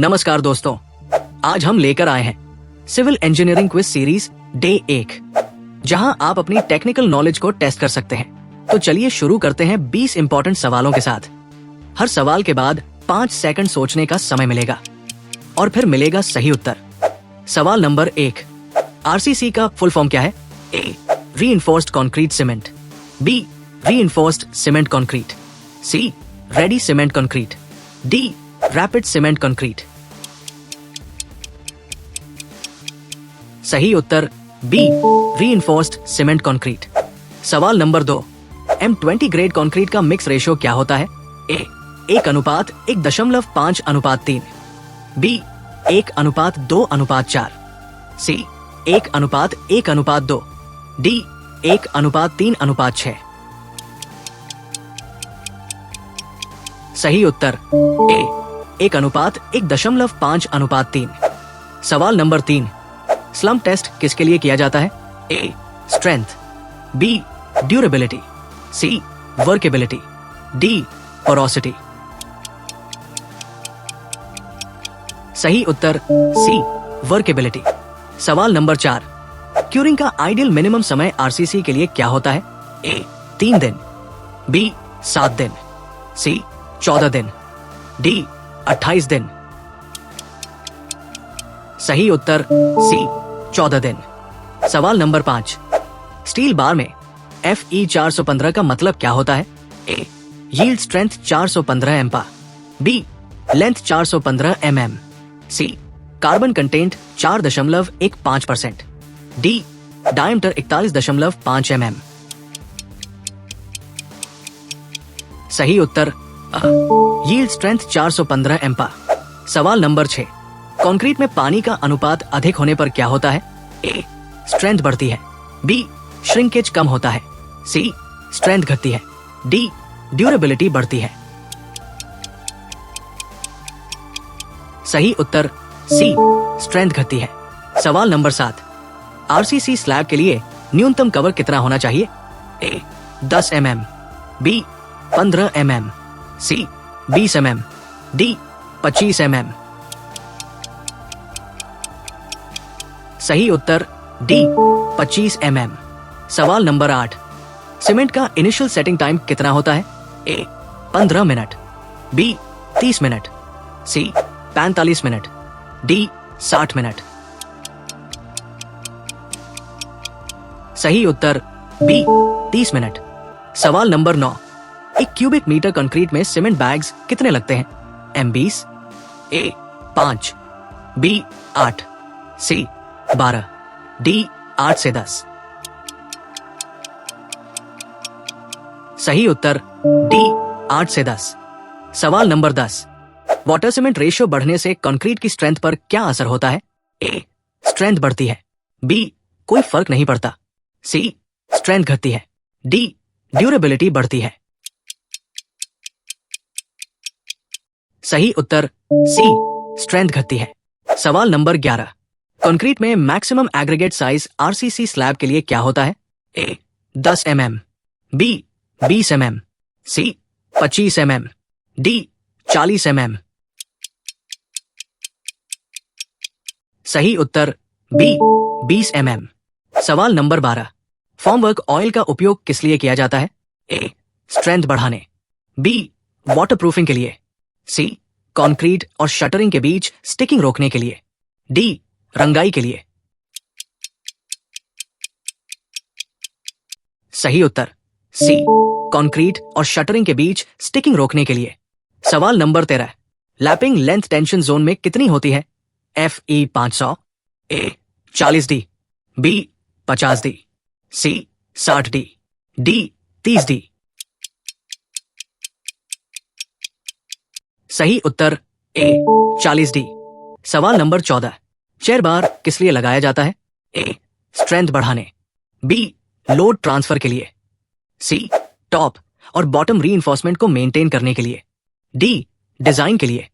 नमस्कार दोस्तों, आज हम लेकर आए हैं civil engineering quiz series day 1, जहां आप अपनी टेक्निकल नॉलेज को टेस्ट कर सकते हैं। तो चलिए शुरू करते हैं 20 इंपॉर्टेंट सवालों के साथ। हर सवाल के बाद 5 सेकंड सोचने का समय मिलेगा और फिर मिलेगा सही उत्तर। सवाल नंबर 1, आरसीसी का फुल फॉर्म क्या है? A, reinforced concrete cement, B, reinforced cement concrete, C, ready cement concrete, D, rapid cement concrete. सही उत्तर बी, रीइंफोर्स्ड सीमेंट कंक्रीट। सवाल नंबर 2, M20 ग्रेड कंक्रीट का मिक्स रेशियो क्या होता है? A, 1:1.5:3, B, 1:2:4, C, 1:1:2, D, 1:3:6। सही उत्तर ए, 1:1.5:3। सवाल नंबर 3, स्लम टेस्ट किसके लिए किया जाता है? ए, स्ट्रेंथ, बी, ड्यूरेबिलिटी, सी, वर्केबिलिटी, डी, पोरोसिटी। सही उत्तर सी, वर्केबिलिटी। सवाल नंबर 4, क्यूरिंग का आइडियल मिनिमम समय आरसीसी के लिए क्या होता है? ए, 3 दिन, बी, 7 दिन, सी, 14 दिन, डी, 28 दिन। सही उत्तर सी, 14 दिन। सवाल नंबर 5, स्टील बार में FE 415 का मतलब क्या होता है? A, yield strength 415 MPa, B, length 415 mm, C, carbon content 4.15%, D, diameter 41.5 mm। सही उत्तर यील्ड स्ट्रेंथ 415 एम्पा। सवाल नंबर 6, कंक्रीट में पानी का अनुपात अधिक होने पर क्या होता है? ए, स्ट्रेंथ बढ़ती है, बी, श्रिंकेज कम होता है, सी, स्ट्रेंथ घटती है, डी, ड्यूरेबिलिटी बढ़ती है। सही उत्तर सी, स्ट्रेंथ घटती है। सवाल नंबर 7, आरसीसी स्लैब के लिए न्यूनतम कवर कितना होना चाहिए? ए, 10 mm, बी, 15 mm, सी, 20 mm, डी, 25 mm। सही उत्तर डी, 25 mm। सवाल नंबर 8, सीमेंट का इनिशियल सेटिंग टाइम कितना होता है? ए, 15 मिनट, बी, 30 मिनट, सी, 45 मिनट, डी, 60 मिनट। सही उत्तर बी, 30 मिनट। सवाल नंबर 9, एक क्यूबिक मीटर कंक्रीट में सीमेंट बैग्स कितने लगते हैं? M20, ए, 5, बी, 8, सी, 12, डी, 8 से 10। सही उत्तर डी, 8 से 10। सवाल नंबर 10, वाटर सीमेंट रेशियो बढ़ने से कंक्रीट की स्ट्रेंथ पर क्या असर होता है? ए, स्ट्रेंथ बढ़ती है, बी, कोई फर्क नहीं पड़ता, सी, स्ट्रेंथ घटती है, डी, ड्यूरेबिलिटी बढ़ती है। सही उत्तर सी, स्ट्रेंथ घटती है। सवाल नंबर 11, कंक्रीट में maximum aggregate size RCC slab के लिए क्या होता है? ए, 10 mm, बी, 20 mm, सी, 25 mm, डी, 40 mm। सही उत्तर बी, 20 mm। सवाल नंबर 12, फॉर्मवर्क ऑयल का उपयोग किस लिए किया जाता है? ए, स्ट्रेंथ बढ़ाने, बी, वाटरप्रूफिंग के लिए, सी, कंक्रीट और शटरिंग के बीच स्टिकिंग रोकने के लिए, डी, रंगाई के लिए। सही उत्तर सी, कंक्रीट और शटरिंग के बीच स्टिकिंग रोकने के लिए। सवाल number 13, lapping length tension zone में कितनी होती है? FE 500, ए, 40 डी, बी, 50 डी, सी, 60 डी, डी, 30 डी। सही उत्तर ए, 40 डी। सवाल नंबर 14, चेयर बार किस लिए लगाया जाता है? ए, स्ट्रेंथ बढ़ाने, बी, लोड ट्रांसफर के लिए, सी, टॉप और बॉटम रीइंफोर्समेंट को मेंटेन करने के लिए, डी, डिजाइन के लिए।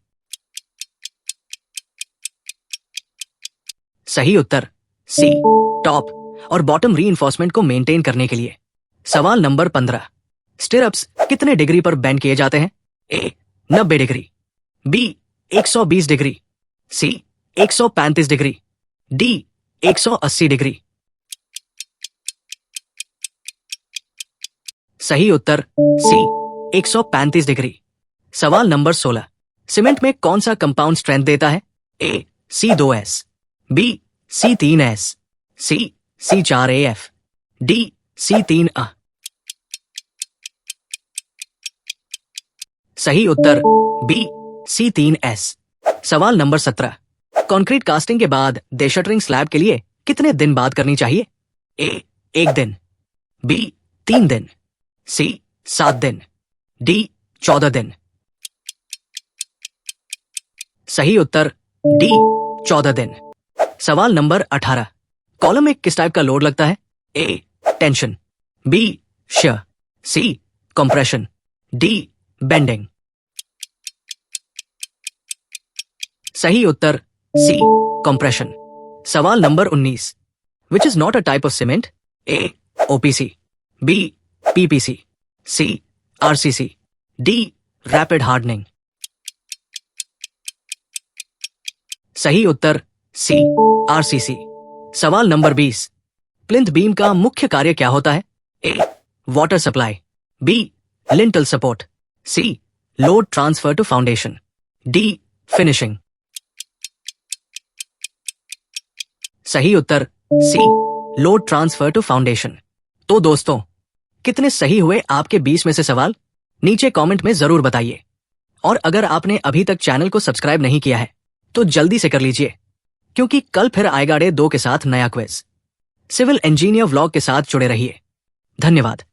सही उत्तर सी, टॉप और बॉटम रीइंफोर्समेंट को मेंटेन करने के लिए। सवाल नंबर 15, स्टिरअप्स कितने डिग्री पर बेंड किए जाते हैं? ए, 90 डिग्री, बी, 120 डिग्री, सी 135 डिग्री, डी 180 डिग्री। सही उत्तर सी 135 डिग्री। सवाल नंबर 16, सीमेंट में कौन सा कंपाउंड स्ट्रेंथ देता है? ए C2S, बी C3S, सी C4AF, डी C3A। सही उत्तर बी C3S। सवाल नंबर 17, कंक्रीट कास्टिंग के बाद देशटरिंग स्लैब के लिए कितने दिन बाद करनी चाहिए? ए 1 दिन, बी 3 दिन, सी 7 दिन, डी 14 दिन। सही उत्तर डी 14 दिन। सवाल नंबर 18, कॉलम में किस टाइप का लोड लगता है? A tension, B shear, C compression, D bending. सही उत्तर सी कंप्रेशन। सवाल number 19, which is not a type of cement? A OPC, B PPC, C RCC, D rapid hardening. सही उत्तर सी RCC। सवाल number 20, plinth beam का मुख्य कार्य क्या होता है? A water supply, B lintel support, C load transfer to foundation, D finishing. सही उत्तर C load transfer to foundation. तो दोस्तों, कितने सही हुए आपके 20 में से सवाल? नीचे कमेंट में जरूर बताइए। और अगर आपने अभी तक चैनल को सब्सक्राइब नहीं किया है तो जल्दी से कर लीजिए, क्योंकि कल फिर आएगा डे 2 के साथ नया क्विज। सिविल इंजीनियर व्लॉग के साथ जुड़े रहिए। धन्यवाद।